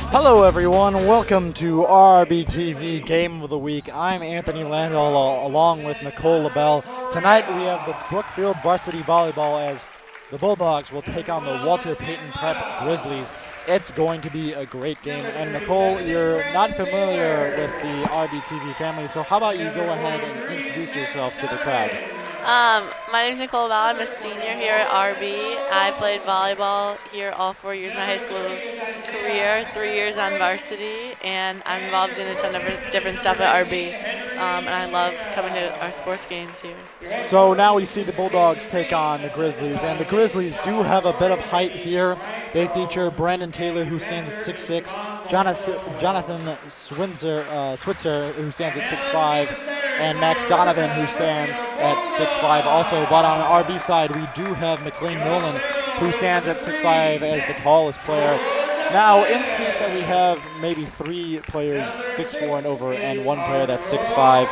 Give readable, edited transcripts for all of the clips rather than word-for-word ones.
Hello everyone, welcome to RBTV Game of the Week. I'm Anthony Landau along with Nicole LaBelle. Tonight we have the Brookfield Varsity Volleyball as the Bulldogs will take on the Walter Payton Prep Grizzlies. It's going to be a great game. And Nicole, you're not familiar with the RBTV family, so how about you go ahead and introduce yourself to the crowd? My name is Nicole LaBelle. I'm a senior here at RB. I played volleyball here all 4 years of my high school career, 3 years on varsity, and I'm involved in a ton of different stuff at RB. And I love coming to our sports games here. So now we see the Bulldogs take on the Grizzlies, and the Grizzlies do have a bit of height here. They feature Brandon Taylor, who stands at 6'6", Jonathan Switzer, who stands at 6'5", and Max Donovan, who stands at 6'5" also. But on the RB side, we do have McLean Nolan, who stands at 6'5" as the tallest player. Now, in the case that we have maybe 3 players 6'4" and over and 1 player that's 6'5",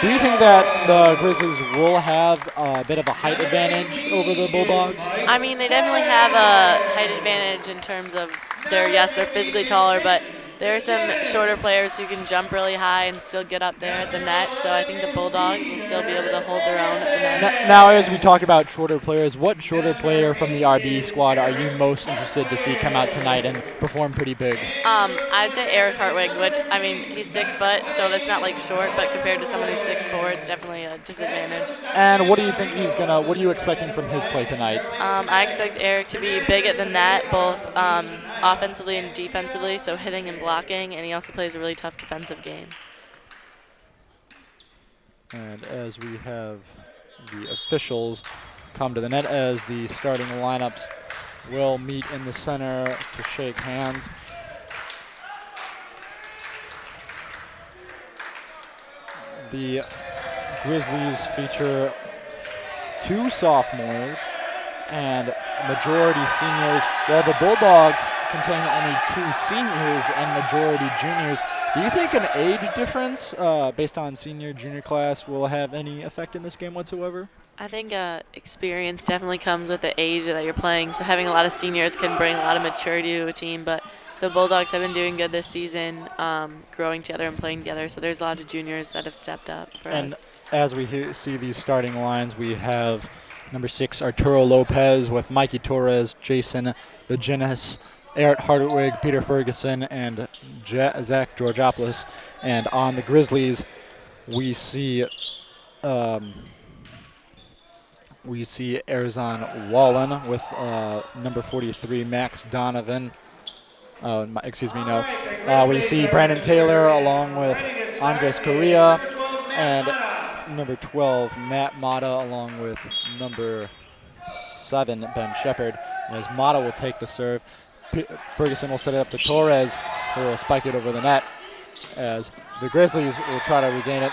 do you think that the Grizzlies will have a bit of a height advantage over the Bulldogs? I mean, they definitely have a height advantage in terms of they're physically taller, but there are some shorter players who can jump really high and still get up there at the net, so I think the Bulldogs will still be able to hold their own at the net. Now, as we talk about shorter players, what shorter player from the RB squad are you most interested to see come out tonight and perform pretty big? I'd say Eric Hartwig, which, I mean, he's 6 foot, so that's not like short, but compared to someone who's 6'4", it's definitely a disadvantage. And what do you think what are you expecting from his play tonight? I expect Eric to be big at the net, both offensively and defensively, so hitting and blocking, and he also plays a really tough defensive game. And as we have the officials come to the net, as the starting lineups will meet in the center to shake hands. The Grizzlies feature 2 sophomores and majority seniors, while the Bulldogs contain only 2 seniors and majority juniors. Do you think an age difference based on senior-junior class will have any effect in this game whatsoever? I think experience definitely comes with the age that you're playing, so having a lot of seniors can bring a lot of maturity to a team, but the Bulldogs have been doing good this season, growing together and playing together, so there's a lot of juniors that have stepped up for us. And as we see these starting lines, we have number 6, Arturo Lopez, with Mikey Torres, Jason Beginis, Eric Hartwig, Peter Ferguson, and Zach Georgopoulos. And on the Grizzlies, we see Arizon Wallen with number 43, Max Donovan. We see Brandon Taylor along with Andres Correa, and number 12, Matt Mata, along with number 7, Ben Shepard. As Mata will take the serve, Ferguson will set it up to Torres, who will spike it over the net. As the Grizzlies will try to regain it,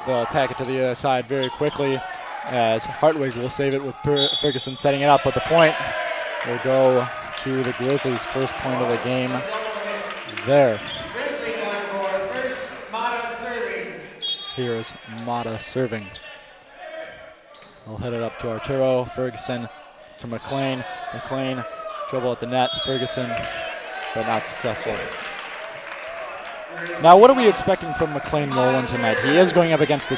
they'll attack it to the other side very quickly, as Hartwig will save it with Ferguson setting it up, but the point will go to the Grizzlies' first point of the game there. Here's Mata serving. He'll hit it up to Arturo, Ferguson to McLean. McLean, trouble at the net, Ferguson, but not successful. Now, what are we expecting from McLean Nolan tonight? He is going up against the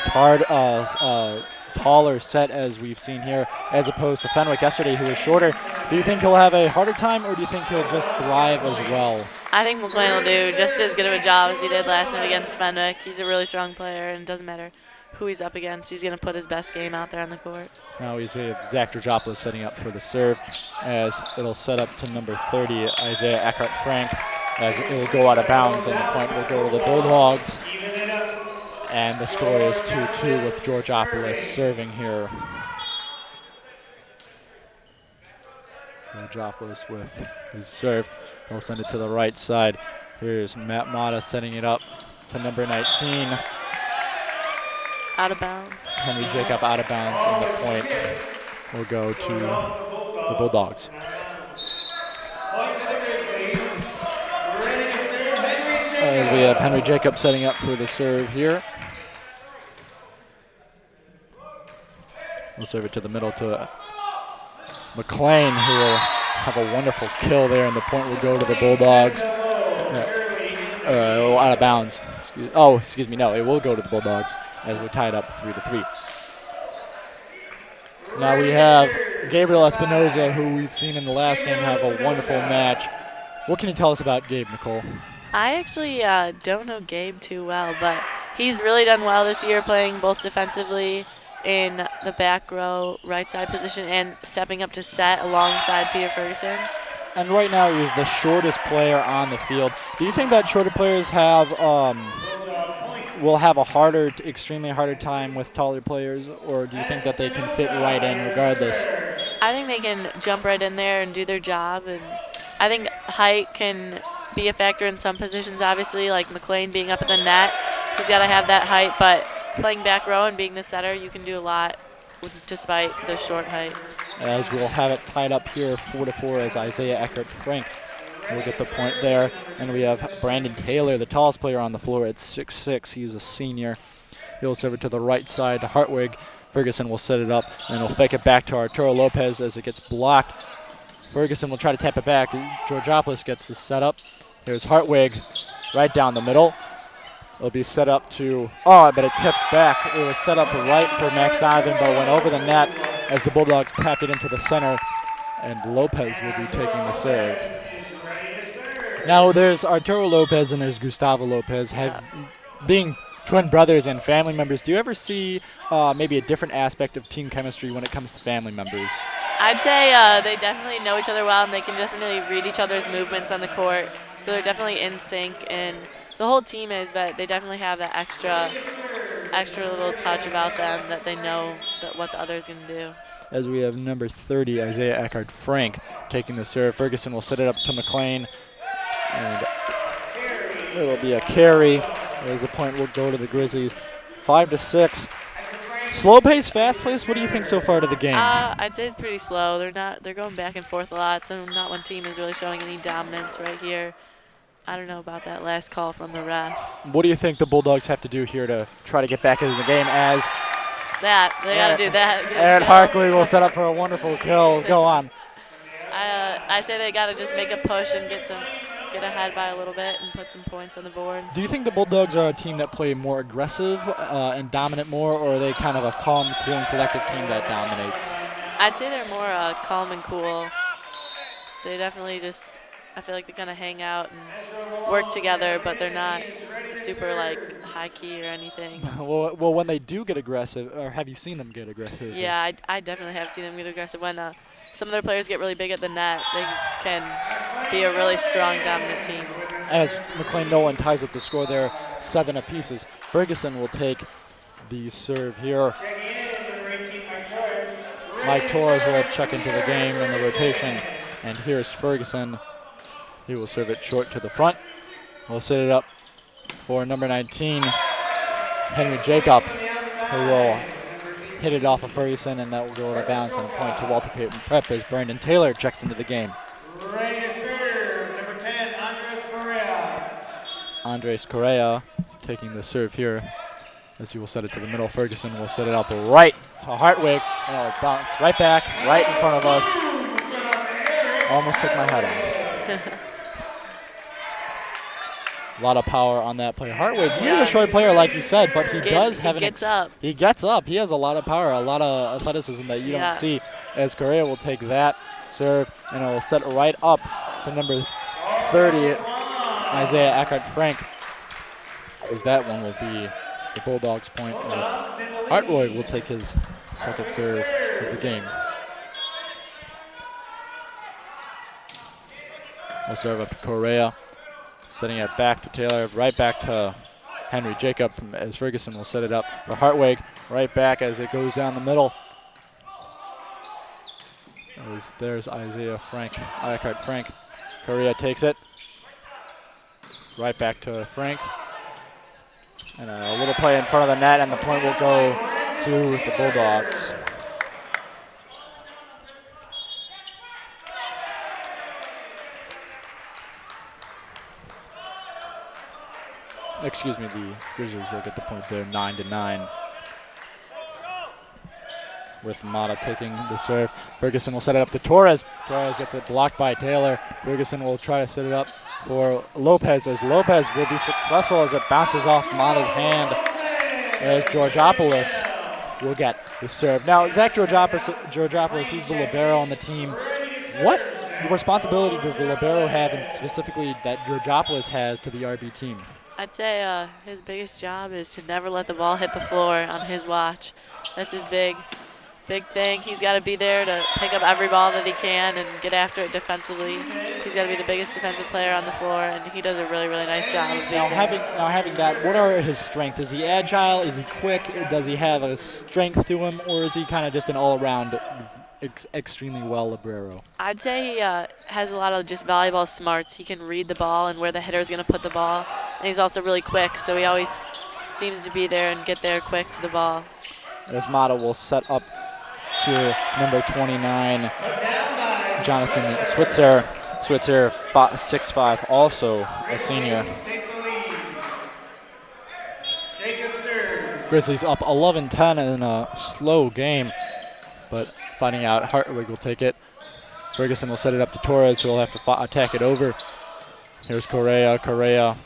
taller set, as we've seen here, as opposed to Fenwick yesterday, who was shorter. Do you think he'll have a harder time, or do you think he'll just thrive as well? I think McLean will do just as good of a job as he did last night against Fenwick. He's a really strong player, and it doesn't matter who he's up against. He's going to put his best game out there on the court. Now we have Zach Georgopoulos setting up for the serve, as it'll set up to number 30, Isaiah Eckhart-Frank, as it will go out of bounds, and the point will go to the Bulldogs. And the score is 2-2 with Georgopoulos serving here. Georgopoulos with his serve. He'll send it to the right side. Here's Matt Mata setting it up to number 19. Out of bounds. Henry Jacob out of bounds, and the point will go to the Bulldogs. As we have Henry Jacob setting up for the serve here. We'll serve it to the middle to McLean, who will have a wonderful kill there, and the point will go to the Bulldogs. Out of bounds. Excuse me. No, it will go to the Bulldogs as we're tied up 3-3. Now we have Gabriel Espinoza, who we've seen in the last game have a wonderful match. What can you tell us about Gabe, Nicole? I actually don't know Gabe too well, but he's really done well this year, playing both defensively in the back row, right side position, and stepping up to set alongside Peter Ferguson. And right now he is the shortest player on the field. Do you think that shorter players have will have a extremely harder time with taller players, or do you think that they can fit right in regardless? I think they can jump right in there and do their job, and I think height can be a factor in some positions, obviously, like McLean being up in the net. He's got to have that height, but playing back row and being the setter, you can do a lot despite the short height. As we'll have it tied up here 4-4 as Isaiah Eckert-Frank will get the point there. And we have Brandon Taylor, the tallest player on the floor at 6'6". He's a senior. He'll serve it to the right side to Hartwig. Ferguson will set it up, and he'll fake it back to Arturo Lopez as it gets blocked. Ferguson will try to tap it back. Georgopoulos gets the setup. Here's Hartwig right down the middle. It'll be set up to, but it tipped back. It was set up to right for Max Donovan, but went over the net as the Bulldogs tapped it into the center, and Lopez will be taking the serve. Now there's Arturo Lopez and there's Gustavo Lopez. Being twin brothers and family members, do you ever see maybe a different aspect of team chemistry when it comes to family members? I'd say they definitely know each other well, and they can definitely read each other's movements on the court, so they're definitely in sync, and the whole team is, but they definitely have that extra little touch about them that they know what the other is going to do. As we have number 30, Isaiah Eckert-Frank, taking the serve. Ferguson will set it up to McLean, and it will be a carry. As the point will go to the Grizzlies. 5-6. Slow pace, fast pace. What do you think so far to the game? I'd say it's pretty slow. They're going back and forth a lot, so not one team is really showing any dominance right here. I don't know about that last call from the ref. What do you think the Bulldogs have to do here to try to get back into the game? As they got to do that. Aaron Harkley will set up for a wonderful kill. Go on. I say they got to just make a push and get ahead by a little bit and put some points on the board. Do you think the Bulldogs are a team that play more aggressive and dominant more, or are they kind of a calm, cool, and collective team that dominates? I'd say they're more calm and cool. They definitely just, I feel like they kind of hang out and work together, but they're not super like high key or anything. Well, when they do get aggressive, or have you seen them get aggressive? Yeah, I definitely have seen them get aggressive. When some of their players get really big at the net, they can be a really strong, dominant team. As McLean Nolan ties up the score there, 7 apiece. Ferguson will take the serve here. Mike Torres will check into the game in the rotation, and here's Ferguson. He will serve it short to the front. We'll set it up for number 19, Henry Jacob, who will hit it off of Ferguson, and that will go out of bounds and a point to Walter Payton Prep as Brandon Taylor checks into the game. Ready to serve, number 10, Andres Correa. Andres Correa taking the serve here as he will set it to the middle. Ferguson will set it up right to Hartwig, and it'll bounce right back, right in front of us. Almost took my head off. A lot of power on that play. Hartwig, he is a short player, like you said, but he does have He gets up. He has a lot of power, a lot of athleticism that you don't see. As Correa will take that serve, and it will set it right up to number 30, Isaiah Eckert-Frank. As that one will be the Bulldogs' point. As Hartwig will take his second serve of the game. We'll serve up to Correa. Setting it back to Taylor, right back to Henry Jacob as Ferguson will set it up for Hartwig. Right back as it goes down the middle. There's Isaiah Eckert-Frank. Correa takes it. Right back to Frank. And a little play in front of the net, and the point will go to the Bulldogs. Excuse me, the Grizzlies will get the point there, 9-9. with Mata taking the serve. Ferguson will set it up to Torres. Torres gets it blocked by Taylor. Ferguson will try to set it up for Lopez, as Lopez will be successful as it bounces off Mata's hand, as Georgopoulos will get the serve. Now, Zach Georgopoulos, he's the libero on the team. What responsibility does the libero have, and specifically that Georgopoulos has, to the RB team? I'd say his biggest job is to never let the ball hit the floor on his watch. That's his big thing. He's got to be there to pick up every ball that he can and get after it defensively. He's got to be the biggest defensive player on the floor, and he does a really, really nice job of being Now, there. having that, what are his strengths? Is he agile? Is he quick? Does he have a strength to him, or is he kind of just an all-around extremely well libero? I'd say he has a lot of just volleyball smarts. He can read the ball and where the hitter is going to put the ball, and he's also really quick, so he always seems to be there and get there quick to the ball. As Mata will set up to number 29, Jonathan Switzer. Switzer, 6'5", also a senior. Grizzlies up 11-10 in a slow game, but finding out Hartwig will take it. Ferguson will set it up to Torres, who will have to attack it over. Here's Correa. Correa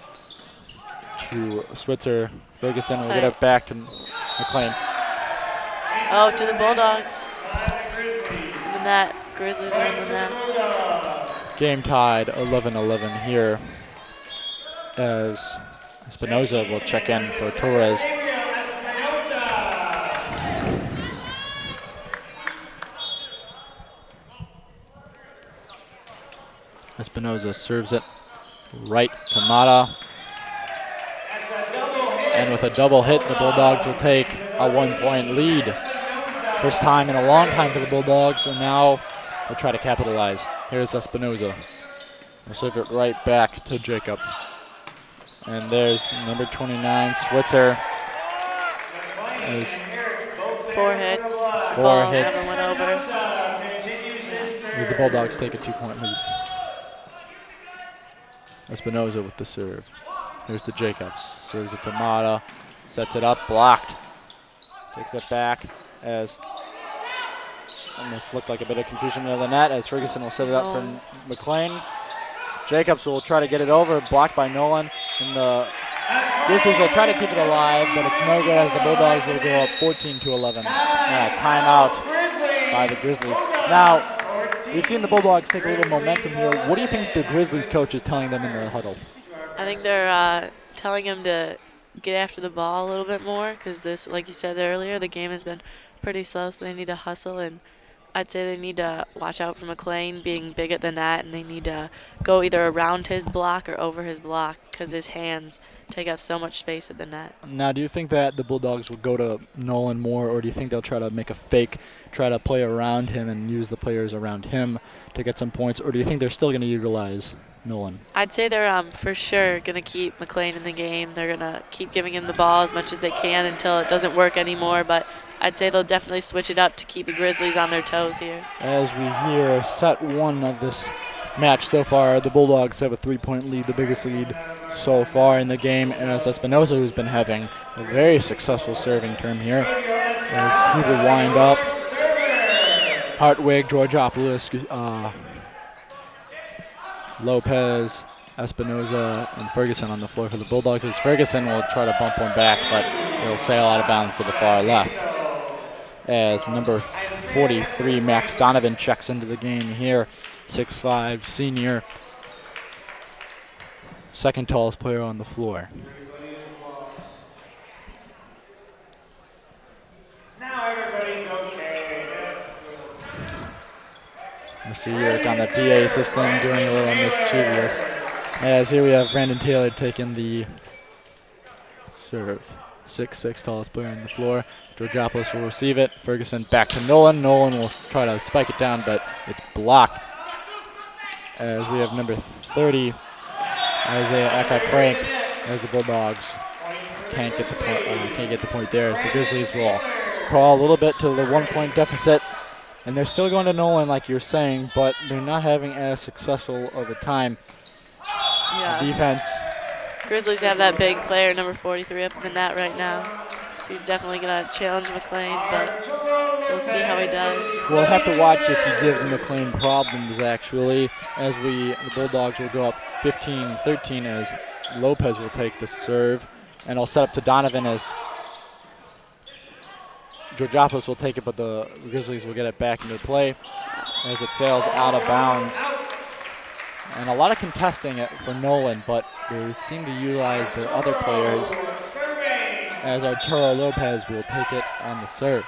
to Switzer. Ferguson will get it back to McLean. Oh, to the Bulldogs. In the net. Grizzlies are in the net. Game tied 11-11 here, as Espinoza will check in for Torres. Espinoza serves it right to Mata. And with a double hit, the Bulldogs will take a 1-point lead. First time in a long time for the Bulldogs, and now they'll try to capitalize. Here's Espinoza. We'll serve it right back to Jacob. And there's number 29, Switzer. There's 4 hits. Four hits. Never went over. As the Bulldogs take a 2-point lead. Espinoza with the serve. Here's to Jacobs. Serves it to Mata. Sets it up. Blocked. Takes it back as almost looked like a bit of confusion near the net, as Ferguson will set it up from McLean. Jacobs will try to get it over. Blocked by Nolan. And the Grizzlies will try to keep it alive, but it's no good, as the Bulldogs will go up 14-11. Timeout by the Grizzlies. Now, we've seen the Bulldogs take a little momentum here. What do you think the Grizzlies coach is telling them in the huddle? I think they're telling him to get after the ball a little bit more, because this, like you said earlier, the game has been pretty slow, so they need to hustle, and I'd say they need to watch out for McLean being big at the net, and they need to go either around his block or over his block, because his hands take up so much space at the net. Now, do you think that the Bulldogs will go to Nolan more, or do you think they'll try to make a fake, try to play around him and use the players around him to get some points, or do you think they're still going to utilize Nolan? I'd say they're for sure going to keep McLean in the game. They're going to keep giving him the ball as much as they can until it doesn't work anymore, but I'd say they'll definitely switch it up to keep the Grizzlies on their toes here. As we hear set 1 of this match so far, the Bulldogs have a 3-point lead, the biggest lead so far in the game, and it's Espinoza who's been having a very successful serving term here. As he will wind up. Hartwig, Georgopoulos, Lopez, Espinoza, and Ferguson on the floor for the Bulldogs, as Ferguson will try to bump one back, but he'll sail out of bounds to the far left. As number 43, Max Donovan, checks into the game here. 6'5", senior. Second tallest player on the floor. Now everybody's okay. Mr. Yerk on the PA system doing a little mischievous. As here we have Brandon Taylor taking the serve. 6'6", tallest player on the floor. Georgopoulos will receive it. Ferguson back to Nolan. Nolan will try to spike it down, but it's blocked. As we have number 30, Isaiah Eckhart-Frank, as the Bulldogs can't get the point there. As the Grizzlies will crawl a little bit to the 1-point deficit, and they're still going to Nolan, like you're saying, but they're not having as successful of a time. Yeah. Defense. Grizzlies have that big player, number 43, up in the net right now. So he's definitely going to challenge McLean, but we'll see how he does. We'll have to watch if he gives McLean problems, actually, as the Bulldogs will go up 15-13 as Lopez will take the serve. And I'll set up to Donovan as Georgiopoulos will take it, but the Grizzlies will get it back into play as it sails out of bounds. And a lot of contesting it for Nolan, but they seem to utilize their other players as Arturo Lopez will take it on the serve.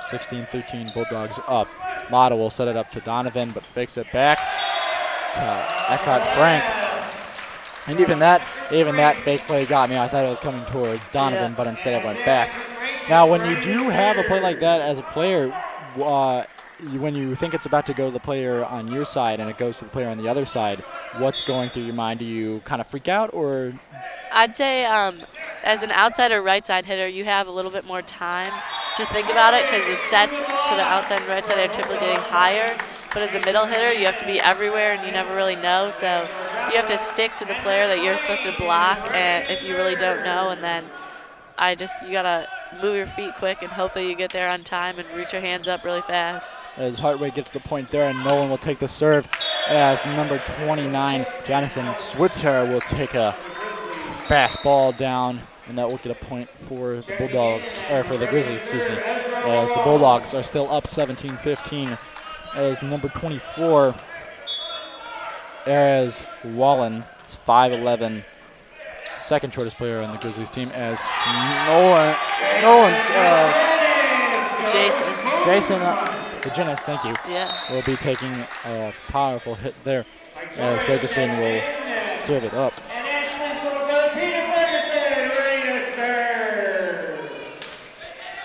16-13 Bulldogs up. Mata will set it up to Donovan, but fakes it back to Eckhart Frank. And even that fake play got me. I thought it was coming towards Donovan, but instead it went back. Now, when you do have a play like that as a player, when you think it's about to go to the player on your side and it goes to the player on the other side, what's going through your mind? Do you kind of freak out, or? I'd say as an outside or right side hitter, you have a little bit more time to think about it because the sets to the outside and right side are typically getting higher. But as a middle hitter, you have to be everywhere and you never really know. So you have to stick to the player that you're supposed to block, and if you really don't know, and then you gotta move your feet quick and hope that you get there on time and reach your hands up really fast. As Hartwig gets the point there, and Nolan will take the serve as number 29, Jonathan Switzer, will take a fast ball down, and that will get a point for the Bulldogs, or for the Grizzlies, excuse me, as the Bulldogs are still up 17-15 as number 24, Erez Wallen, 5'11", second shortest player on the Grizzlies team, as Jason Virginis, thank you, will be taking a powerful hit there as Ferguson will serve it up.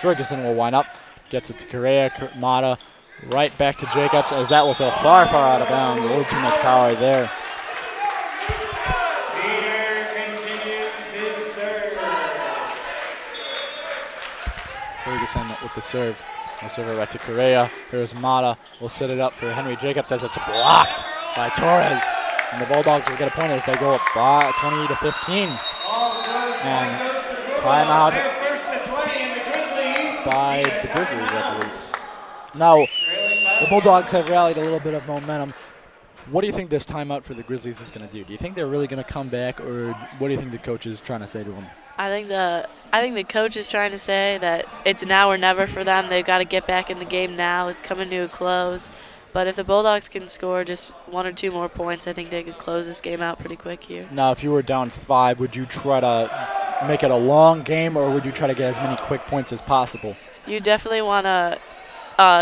Ferguson will wind up, gets it to Correa, Mata, right back to Jacobs, as that was so far out of bounds. A little too much power there. Ferguson with the serve. We'll serve it right to Correa. Here's Mata. We'll set it up for Henry Jacobs as it's blocked by Torres. And the Bulldogs will get a point as they go up 20-15. And timeout by the Grizzlies, I believe. Now, the Bulldogs have rallied a little bit of momentum. What do you think this timeout for the Grizzlies is going to do? Do you think they're really going to come back, or what do you think the coach is trying to say to them? I think the coach is trying to say that it's now or never for them. They've got to get back in the game now. It's coming to a close. But if the Bulldogs can score just 1 or 2 more points, I think they could close this game out pretty quick here. Now, if you were down 5, would you try to make it a long game, or would you try to get as many quick points as possible? You definitely want to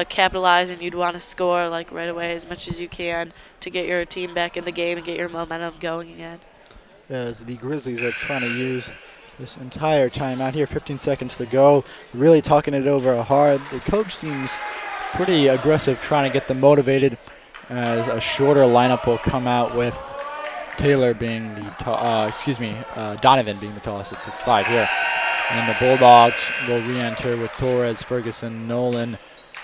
capitalize, and you'd want to score like right away as much as you can to get your team back in the game and get your momentum going again. As the Grizzlies are trying to use this entire timeout here, 15 seconds to go, really talking it over hard. The coach seems pretty aggressive, trying to get them motivated, as a shorter lineup will come out with Taylor being the Donovan being the tallest at 6'5" here. And the Bulldogs will re-enter with Torres, Ferguson, Nolan,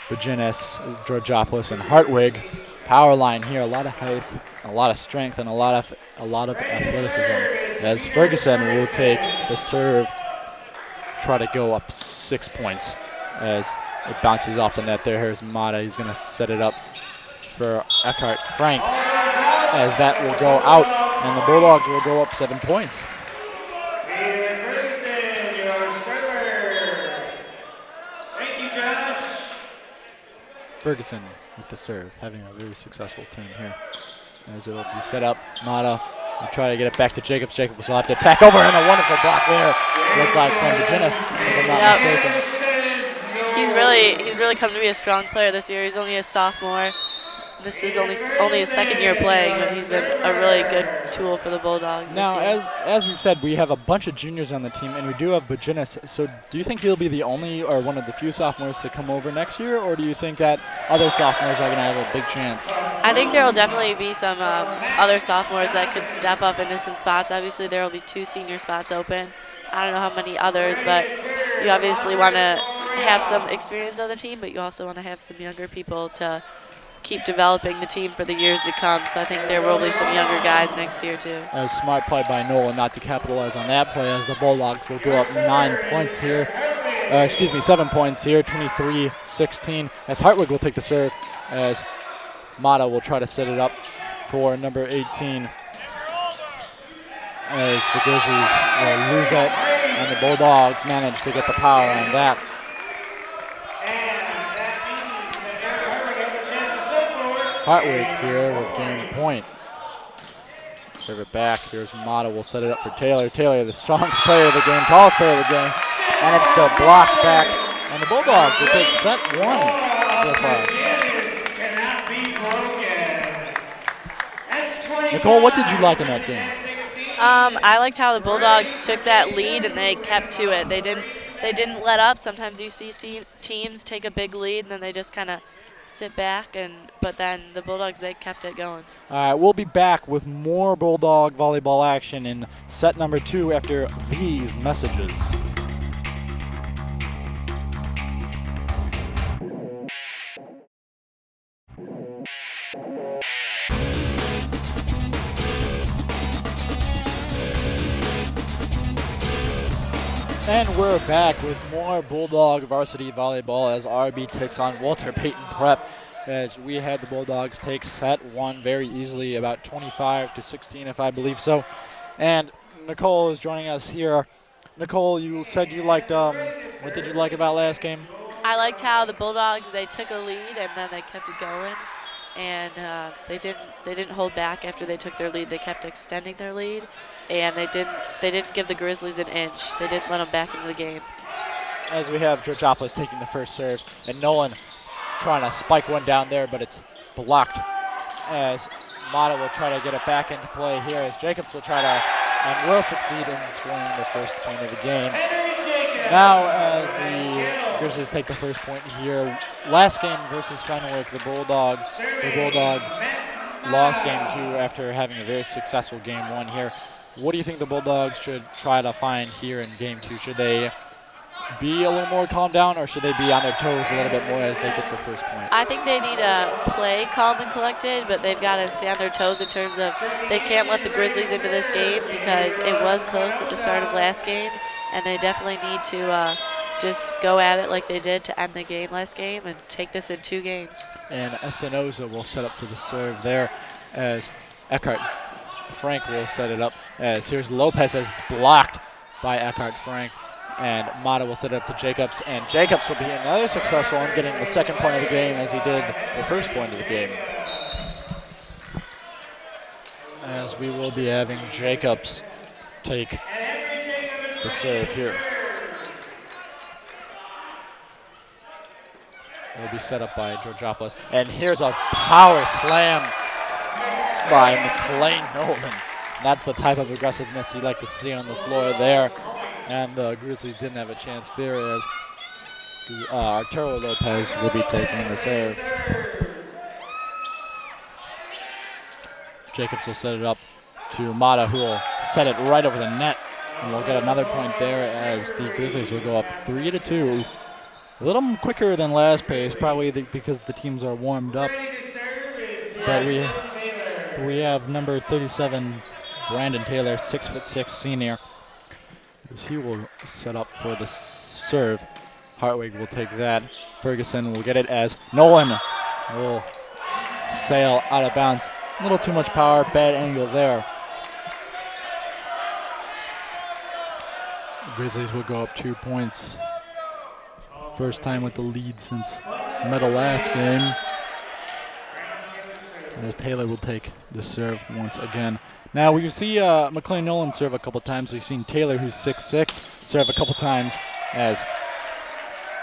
Virginis, Georgiopoulos, and Hartwig. Power line here, a lot of height, a lot of strength, and a lot of athleticism. As Ferguson will take the serve, try to go up 6 points as it bounces off the net there. Here's Mata. He's going to set it up for Eckhart Frank, as that will go out, and the Bulldogs will go up 7 points. Ferguson with the serve, having a very successful turn here. As it will be set up, Mata will try to get it back to Jacobs. Jacobs will have to attack over, and a wonderful block there. Looked like from Virginis, if I'm not mistaken. He's really come to be a strong player this year. He's only a sophomore. This is only his second year playing, but he's been a really good tool for the Bulldogs. Now, as we've said, we have a bunch of juniors on the team, and we do have Virginis. So do you think he'll be the only or one of the few sophomores to come over next year, or do you think that other sophomores are going to have a big chance? I think there will definitely be some other sophomores that could step up into some spots. Obviously, there will be 2 senior spots open. I don't know how many others, but you obviously want to have some experience on the team, but you also want to have some younger people to keep developing the team for the years to come. So I think there will be some younger guys next year too. A smart play by Nolan not to capitalize on that play, as the Bulldogs will go up 9 points here 7 points here, 23-16. As Hartwig will take the serve, as Mata will try to set it up for number 18. As the Grizzlies will lose it, and the Bulldogs manage to get the power on that. Hartwig here with game point. Serve it back. Here's Mata. Will set it up for Taylor. Taylor, the strongest player of the game, tallest player of the game. And it's the block back. And the Bulldogs will take set 1 so far. Nicole, what did you like in that game? I liked how the Bulldogs took that lead and they kept to it. They didn't let up. Sometimes you see teams take a big lead and then they just kind of sit back, but then the Bulldogs, they kept it going. All right, we'll be back with more Bulldog volleyball action in set number 2 after these messages. And we're back with more Bulldog varsity volleyball as RB takes on Walter Payton Prep. As we had the Bulldogs take set 1 very easily, about 25-16 if I believe so. And Nicole is joining us here. Nicole, you said you liked, what did you like about last game? I liked how the Bulldogs, they took a lead and then they kept it going. And they didn't hold back after they took their lead. They kept extending their lead, and they didn't give the Grizzlies an inch. They didn't let them back into the game. As we have Georgopoulos taking the first serve, and Nolan trying to spike one down there, but it's blocked. As Mata will try to get it back into play here, as Jacobs will try to and will succeed in scoring the first point of the game. Now, as the Grizzlies take the first point here, last game versus Fenwick, the Bulldogs lost game 2 after having a very successful game 1 here. What do you think the Bulldogs should try to find here in game 2? Should they be a little more calm down, or should they be on their toes a little bit more as they get the first point? I think they need to play calm and collected, but they've got to stay on their toes in terms of they can't let the Grizzlies into this game because it was close at the start of last game, and they definitely need to just go at it like they did to end the game last game and take this in 2 games. And Espinoza will set up for the serve there as Eckhart Frank will set it up. As here's Lopez as it's blocked by Eckhart Frank. And Mata will set it up to Jacobs. And Jacobs will be another successful in getting the second point of the game as he did the first point of the game. As we will be having Jacobs take the serve here. It will be set up by Georgopoulos. And here's a power slam by McLean Nolan. That's the type of aggressiveness you like to see on the floor there. And the Grizzlies didn't have a chance there as Arturo Lopez will be taking the serve. Jacobs will set it up to Mata, who will set it right over the net. And we'll get another point there as the Grizzlies will go up 3-2. A little quicker than last pace, probably because the teams are warmed up. But we have number 37, Brandon Taylor, 6'6" senior. As he will set up for the serve. Hartwig will take that. Ferguson will get it as Nolan will sail out of bounds. A little too much power, bad angle there. The Grizzlies will go up 2 points. First time with the lead since middle last game. As Taylor will take the serve once again. Now we see McLean Nolan serve a couple times. We've seen Taylor, who's 6'6", serve a couple times as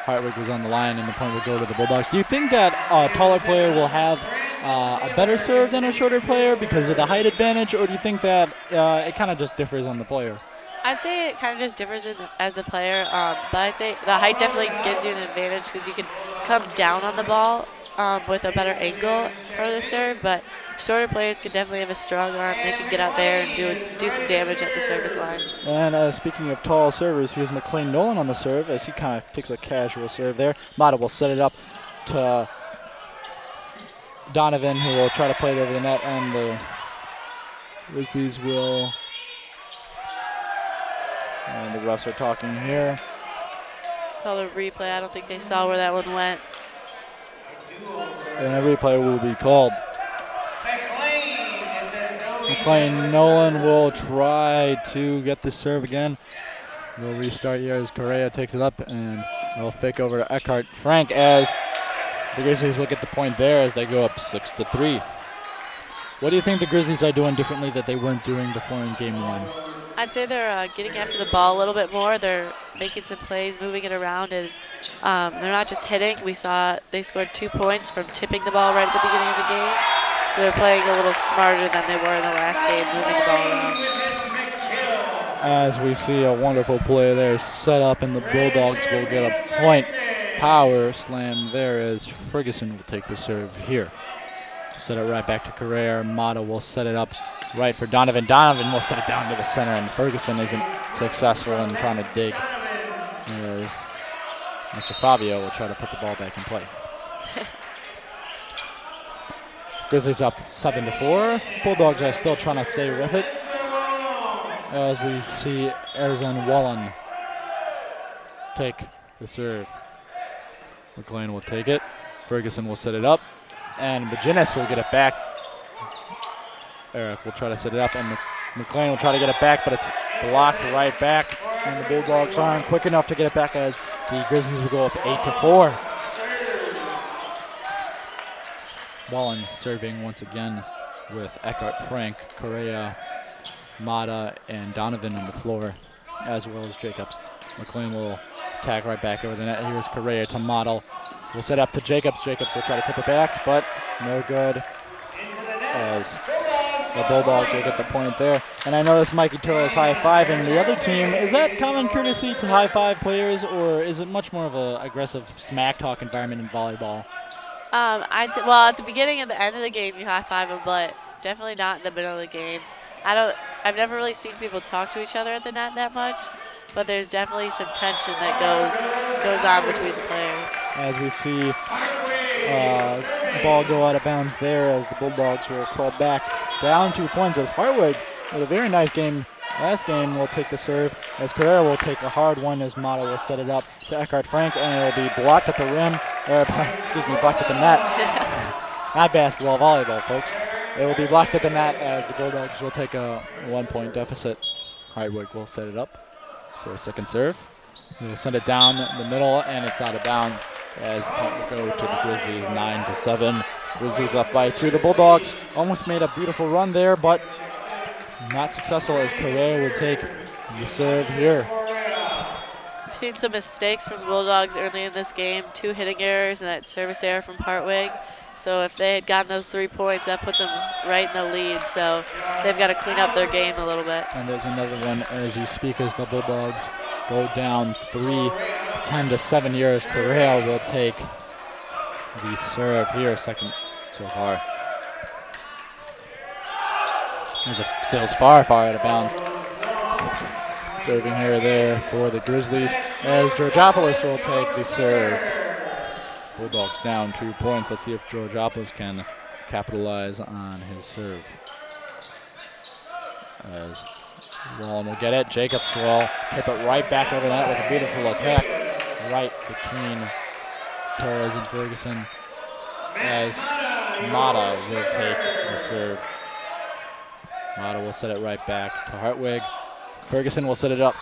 Hartwig was on the line and the point will go to the Bulldogs. Do you think that a taller player will have a better serve than a shorter player because of the height advantage, or do you think that it kind of just differs on the player? I'd say it kind of just differs as a player, but I'd say the height definitely gives you an advantage because you can come down on the ball with a better angle for the serve, but shorter players could definitely have a strong arm. They can get out there and do some damage at the service line. And speaking of tall servers, here's McLean Nolan on the serve as he kind of takes a casual serve there. Mata will set it up to Donovan, who will try to play it over the net, and the Grizzlies will... And the refs are talking here. call a replay. I don't think they saw where that one went. And a replay will be called. McLean Nolan will try to get the serve again. They'll restart here as Correa takes it up, and they'll fake over to Eckhart Frank as the Grizzlies will get the point there as they go up 6-3. What do you think the Grizzlies are doing differently that they weren't doing before in game one? I'd say they're getting after the ball a little bit more. They're making some plays, moving it around, and they're not just hitting. We saw they scored 2 points from tipping the ball right at the beginning of the game. So they're playing a little smarter than they were in the last game, moving the ball around. As we see a wonderful play there set up, and the Bulldogs will get a point. Power slam there as Ferguson will take the serve here. Set it right back to Correa. Mata will set it up right for Donovan. Donovan will set it down to the center, and Ferguson isn't successful in trying to dig. As Mr. Fabio will try to put the ball back in play. Grizzlies up 7-4. Bulldogs are still trying to stay with it. As we see Erzan Wallen take the serve. McLean will take it. Ferguson will set it up. And McGinnis will get it back. Eric will try to set it up, and McLean will try to get it back, but it's blocked right back. And the Bulldogs aren't quick enough to get it back as the Grizzlies will go up 8-4. Wallen serving once again with Eckhart Frank, Correa, Mata, and Donovan on the floor, as well as Jacobs. McLean will tag right back over the net. Here's Correa to Mata. We'll set up to Jacobs. Jacobs will try to tip it back, but no good, as the Bulldogs will get the point there. And I notice Mikey Torres high-fiving the other team. Is that common courtesy to high-five players, or is it much more of an aggressive smack talk environment in volleyball? Well, at the beginning and the end of the game, you high-five them, but definitely not in the middle of the game. I've never really seen people talk to each other at the net that much, but there's definitely some tension that goes on between the players. As we see the ball go out of bounds there, as the Bulldogs will crawl back down 2 points, as Hartwig with a very nice game last game will take the serve, as Carrera will take a hard one as Mata will set it up to Eckhart Frank, and it'll be blocked at the rim, blocked at the net. Not basketball, volleyball, folks. It will be blocked at the net as the Bulldogs will take a 1-point deficit. Hartwig will set it up for a second serve. He'll send it down the middle, and it's out of bounds as the point will go to the Grizzlies 9-7. Grizzlies up by 2. The Bulldogs almost made a beautiful run there, but not successful as Correa will take the serve here. We've seen some mistakes from the Bulldogs early in this game. 2 hitting errors and that service error from Hartwig. So if they had gotten those 3 points, that puts them right in the lead. So they've got to clean up their game a little bit. And there's another one as you speak, as the Bulldogs go down 10-7 years. Correa will take the serve here, second so far. As it sails far out of bounds. Serving here there for the Grizzlies as Georgopoulos will take the serve. Bulldogs down 2 points. Let's see if Georgopoulos can capitalize on his serve. As Wallen will get it. Jacobs will tip it right back over that with a beautiful attack right between Torres and Ferguson, as Mata will take the serve. Mata will set it right back to Hartwig. Ferguson will set it up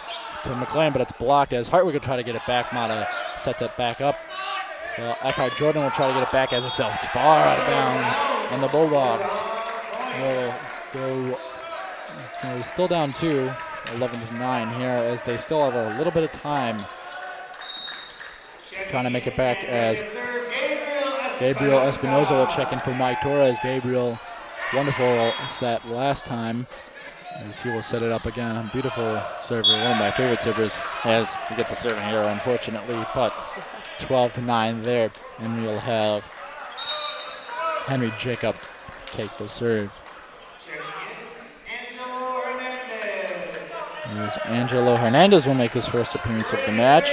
to McLean, but it's blocked as Hartwig will try to get it back. Mata sets it back up. Eckhart Jordan will try to get it back as it sails far out of bounds. And the Bulldogs will go, still down 2, 11-9 here, as they still have a little bit of time trying to make it back, as Gabriel Espinoza will check in for Mike Torres. Gabriel, wonderful set last time, as he will set it up again. A beautiful server, one of my favorite servers, as he gets a serve here, unfortunately, but 12-9 there, and we'll have Henry Jacob take the serve. As Angelo Hernandez will make his first appearance of the match.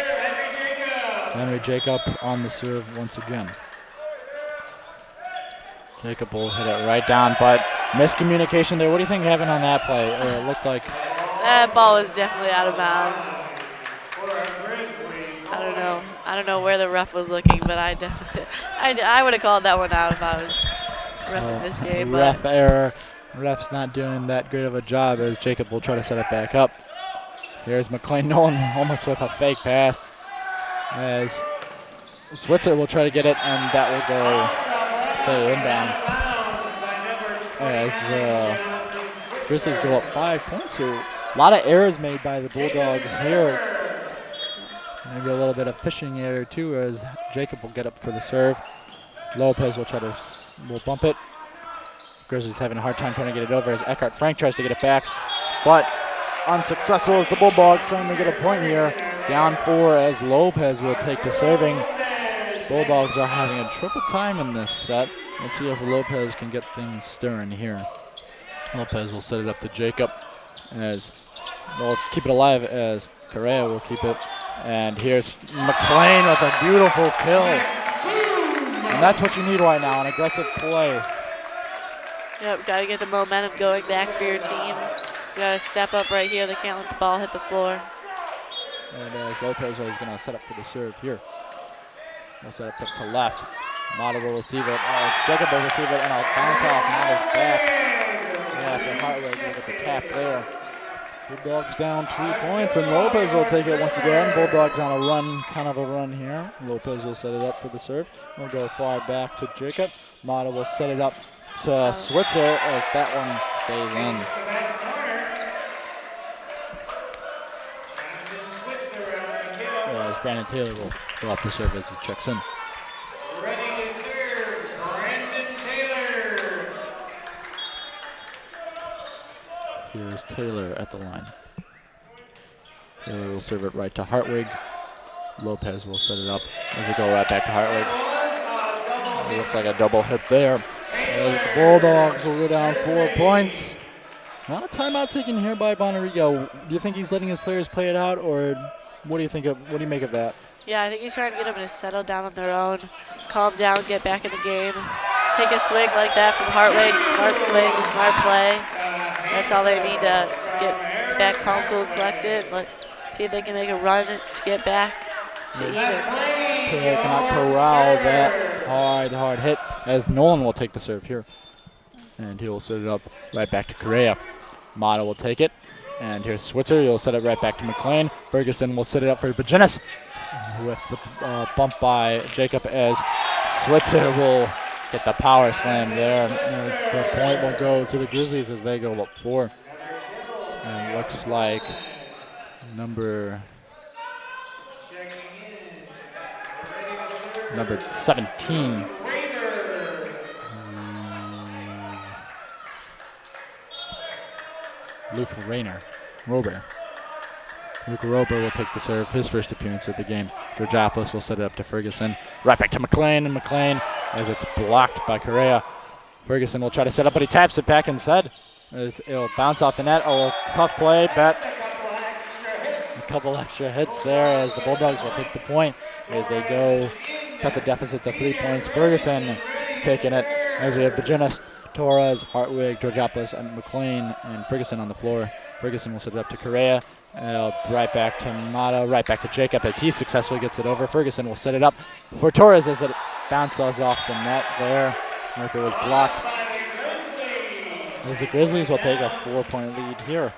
Henry Jacob on the serve once again. Jacob will hit it right down, but miscommunication there. What do you think happened on that play? It looked like that ball was definitely out of bounds. I don't know. I don't know where the ref was looking, but I definitely, I would have called that one out if I was reffing this game. Ref error. Ref's not doing that great of a job as Jacob will try to set it back up. Here's McLean Nolan almost with a fake pass as Switzer will try to get it, and that will go stay inbound. As the Grizzlies go up 5 points here. A lot of errors made by the Bulldogs here. Maybe a little bit of fishing error too as Jacob will get up for the serve. Lopez will try to will bump it. Grizzlies having a hard time trying to get it over as Eckhart Frank tries to get it back, but unsuccessful as the Bulldogs trying to get a point here. Down 4 as Lopez will take the serving. Bulldogs are having a triple time in this set. Let's see if Lopez can get things stirring here. Lopez will set it up to Jacob as they'll keep it alive as Correa will keep it. And here's McLean with a beautiful kill. And that's what you need right now, an aggressive play. Yep, got to get the momentum going back for your team. You got to step up right here. They can't let the ball hit the floor. And as Lopez is going to set up for the serve here. He'll set up to left. Mata will receive it. Jacob will receive it, and I'll bounce off Mata's back. Yeah, the Hartwig will get the tap there. Bulldogs down 2 points, and Lopez will take it once again. Bulldogs on a run, kind of a run here. Lopez will set it up for the serve. We'll go far back to Jacob. Mata will set it up to Switzer as that one stays in. As Brandon Taylor will go off the serve as he checks in. Ready to serve, Brandon Taylor. Here's Taylor at the line. Taylor will serve it right to Hartwig. Lopez will set it up as they go right back to Hartwig. It looks like a double hit there. As the Bulldogs will go down 4 points. Not a timeout taken here by Bonarigo. Do you think he's letting his players play it out, or what do you think of? What do you make of that? Yeah, I think he's trying to get them to settle down on their own, calm down, get back in the game, take a swing like that from Hartwig. Smart swing, smart play. That's all they need to get back calm, cool, collected. Let's see if they can make a run to get back to even. Taylor cannot corral that hard hit as Nolan will take the serve here. And he will set it up right back to Correa. Mata will take it. And here's Switzer. He'll set it right back to McLean. Ferguson will set it up for Bajinis with the bump by Jacob as Switzer will get the power slam there. As the point will go to the Grizzlies as they go up 4. And it looks like number 17. Luke Rober. Luke Rober will take the serve, his first appearance of the game. Georgopoulos will set it up to Ferguson. Right back to McLean, and McLean, as it's blocked by Correa. Ferguson will try to set up, but he taps it back inside. As it'll bounce off the net. Oh, tough play, but a couple extra hits there as the Bulldogs will take the point as they go cut the deficit to 3 points. Ferguson taking it as we have Bajinis, Torres, Hartwig, Georgopoulos, and McLean, and Ferguson on the floor. Ferguson will set it up to Correa. Right back to Mata, right back to Jacob as he successfully gets it over. Ferguson will set it up for Torres as it bounces off the net there. If it was blocked. As the Grizzlies will take a 4-point lead here.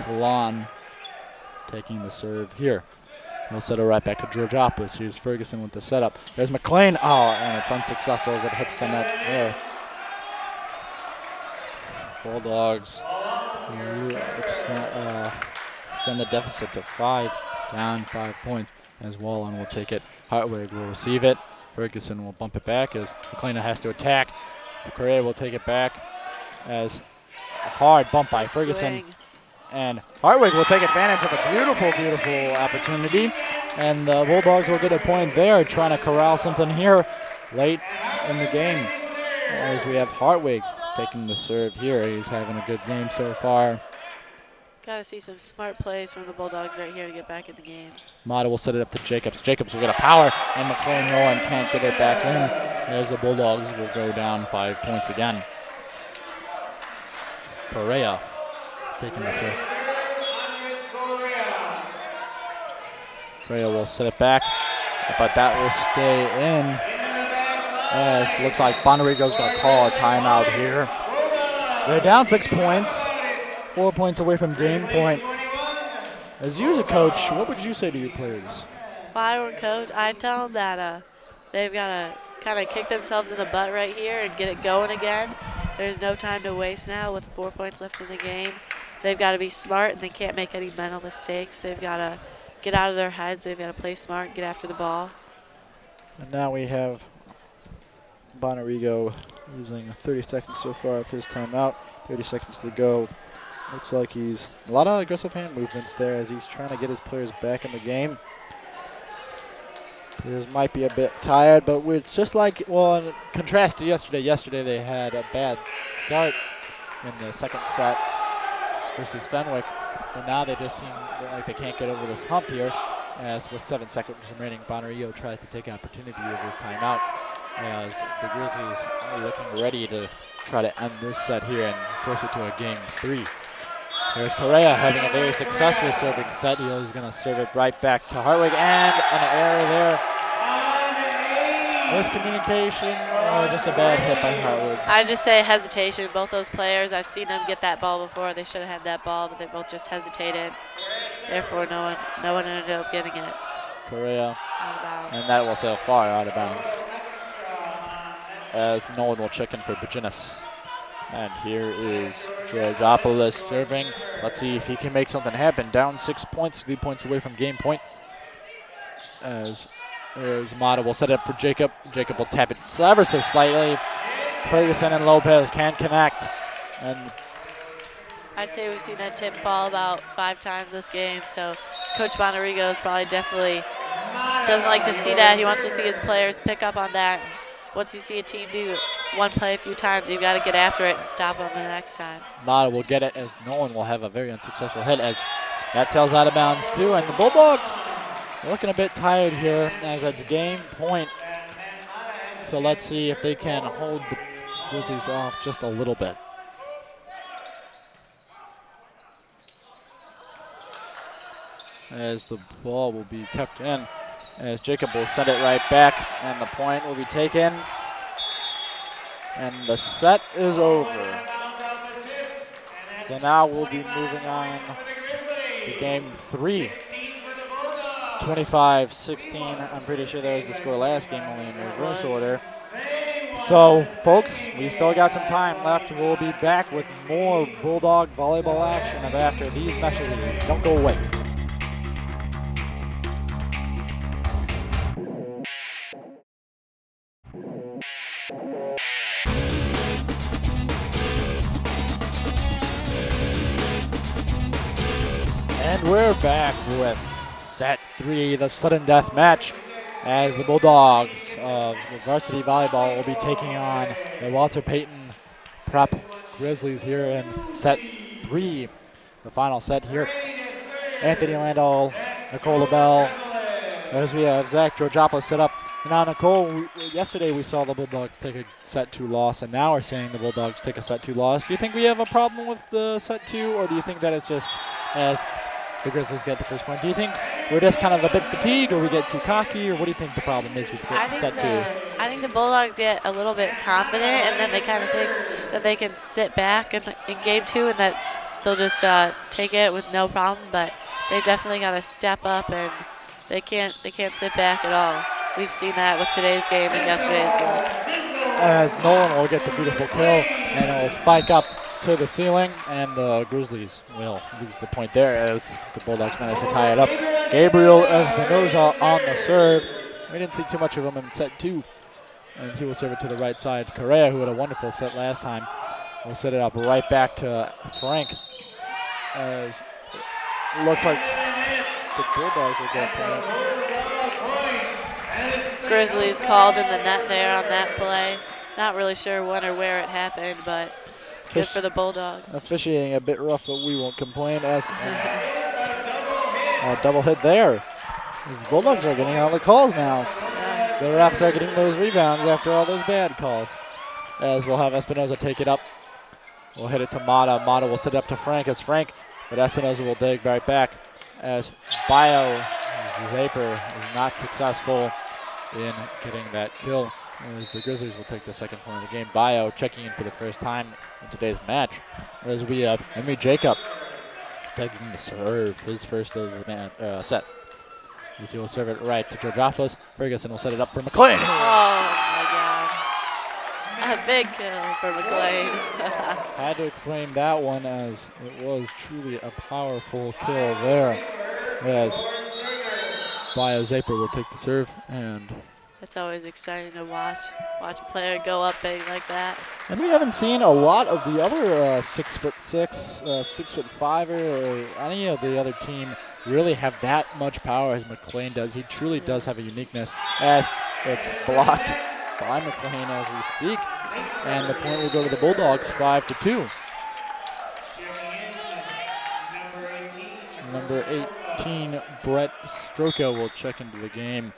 Vallon taking the serve here. He'll set it right back to Georgopoulos. Here's Ferguson with the setup. There's McLean. Oh, and it's unsuccessful as it hits the net there. Bulldogs extend the deficit to 5, down 5 points as Wallon will take it. Hartwig will receive it. Ferguson will bump it back as McLean has to attack. Correa will take it back as a hard bump by Ferguson. Swing. And Hartwig will take advantage of a beautiful, beautiful opportunity. And the Bulldogs will get a point there, trying to corral something here late in the game. As we have Hartwig taking the serve here. He's having a good game so far. Got to see some smart plays from the Bulldogs right here to get back in the game. Mata will set it up to Jacobs. Jacobs will get a power, and McLean Nolan can't get it back in. as the Bulldogs will go down 5 points again. Correa taking the serve. Correa will set it back, but that will stay in. As it looks like Bonarigo's going to call a timeout here. They're down 6 points, 4 points away from game point. As you as a coach, what would you say to your players? If I were coach, I'd tell them that they've got to kind of kick themselves in the butt right here and get it going again. There's no time to waste now with 4 points left in the game. They've got to be smart, and they can't make any mental mistakes. They've got to get out of their heads. They've got to play smart and get after the ball. And now we have Bonarigo using 30 seconds so far of his timeout. 30 seconds to go. Looks like he's a lot of aggressive hand movements there as he's trying to get his players back in the game. Players might be a bit tired, but it's just like, well, in contrast to yesterday. Yesterday they had a bad start in the second set versus Fenwick, but now they just seem like they can't get over this hump here. As with 7 seconds remaining, Bonarigo tries to take an opportunity of his timeout as the Grizzlies are looking ready to try to end this set here and force it to a game 3. Here's Correa having a very successful serving set. He's going to serve it right back to Hartwig, and an error there. Miscommunication or just a bad hit by Hartwig? I just say hesitation. Both those players, I've seen them get that ball before. They should have had that ball, but they both just hesitated. Therefore, no one ended up getting it. Correa, Out of bounds. and that will sail far out of bounds. As Nolan will check in for Baginis. And here is Georgopoulos serving. Let's see if he can make something happen. Down 6 points, 3 points away from game point. As there's Mata will set it up for Jacob. Jacob will tap it ever so slightly. Ferguson and Lopez can't connect. And I'd say we've seen that tip fall about 5 times this game, so Coach Bonarigo is probably definitely doesn't like to see that. He wants to see his players pick up on that. Once you see a team do one play a few times, you've got to get after it and stop them the next time. Mata will get it as Nolan will have a very unsuccessful hit as that sails out of bounds too. And the Bulldogs are looking a bit tired here as it's game point. So let's see if they can hold the Grizzlies off just a little bit. As the ball will be kept in, as Jacob will send it right back, and the point will be taken. And the set is over. So now we'll be moving on to game 3. 25-16. I'm pretty sure that was the score last game, only in reverse order. So, folks, we still got some time left. We'll be back with more Bulldog volleyball action after these messages. Don't go away. And we're back with set 3, the sudden death match, as the Bulldogs of the varsity volleyball will be taking on the Walter Payton Prep Grizzlies here in set 3, the final set here. Anthony Landau, Nicole LaBelle, as we have Zach Georgopoulos set up. Now, Nicole, yesterday we saw the Bulldogs take a set 2 loss, and now we're seeing the Bulldogs take a set 2 loss. Do you think we have a problem with the set 2, or do you think that it's just as the Grizzlies get the first point? Do you think we're just kind of a bit fatigued, or we get too cocky, or what do you think the problem is with set 2? I think the Bulldogs get a little bit confident, and then they kind of think that they can sit back in game 2 and that they'll just take it with no problem. But they definitely got to step up, and they can't sit back at all. We've seen that with today's game and yesterday's game. As Nolan will get the beautiful kill, and it will spike up to the ceiling, and the Grizzlies will lose the point there as the Bulldogs manage to tie it up. Gabriel Espinoza on the serve. We didn't see too much of him in set 2, and he will serve it to the right side. Correa, who had a wonderful set last time, will set it up right back to Frank. As it looks like the Bulldogs will get point. Grizzlies called in the net there on that play. Not really sure when or where it happened, but it's good for the Bulldogs. Officiating a bit rough, but we won't complain. As a double hit there. As the Bulldogs are getting all the calls now. Yeah. The refs are getting those rebounds after all those bad calls. As we'll have Espinoza take it up. We'll hit it to Mata. Mata will set it up to Frank as Frank, but Espinoza will dig right back as Bio Zaper is not successful in getting that kill. As the Grizzlies will take the second point of the game. Bio checking in for the first time in today's match. As we have Henry Jacob taking the serve, his first of the set. He will serve it right to Georgopoulos. Ferguson will set it up for McLean. Oh my God. A big kill for McLean. Had to explain that one as it was truly a powerful kill there. As Bio Zaper will take the serve, and It's always exciting to watch a player go up big like that. we haven't seen a lot of the other 6'6", 6'5", or any of the other team really have that much power as McLean does. He truly does have a uniqueness, as it's blocked by McLean as we speak, and the point will go to the Bulldogs, 5-2. Number 18, Brett Stroka will check into the game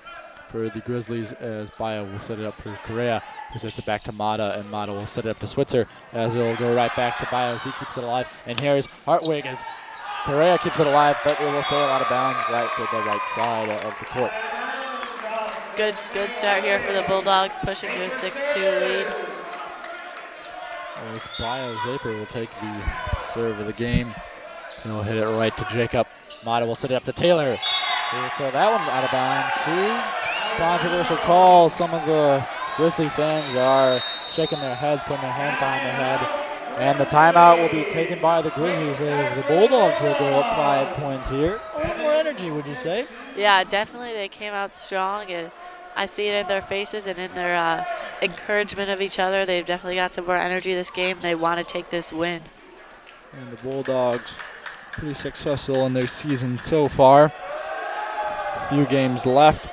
for the Grizzlies as Bio will set it up for Correa, who sets it back to Mata, and Mata will set it up to Switzer as it will go right back to Bio as he keeps it alive. And here's Hartwig as Correa keeps it alive, but it will sail out of bounds right to the right side of the court. Good start here for the Bulldogs, pushing to a 6-2 lead. As Bio Zaper will take the serve of the game. He'll hit it right to Jacob. Mata will set it up to Taylor. So that one out of bounds too. Controversial call. Some of the Grizzly fans are shaking their heads, putting their hands behind their head. And the timeout will be taken by the Grizzlies as the Bulldogs will go up 5 points here. A little more energy, would you say? Yeah, definitely. They came out strong, and I see it in their faces and in their encouragement of each other. They've definitely got some more energy this game. They want to take this win. And the Bulldogs pretty successful in their season so far. A few games left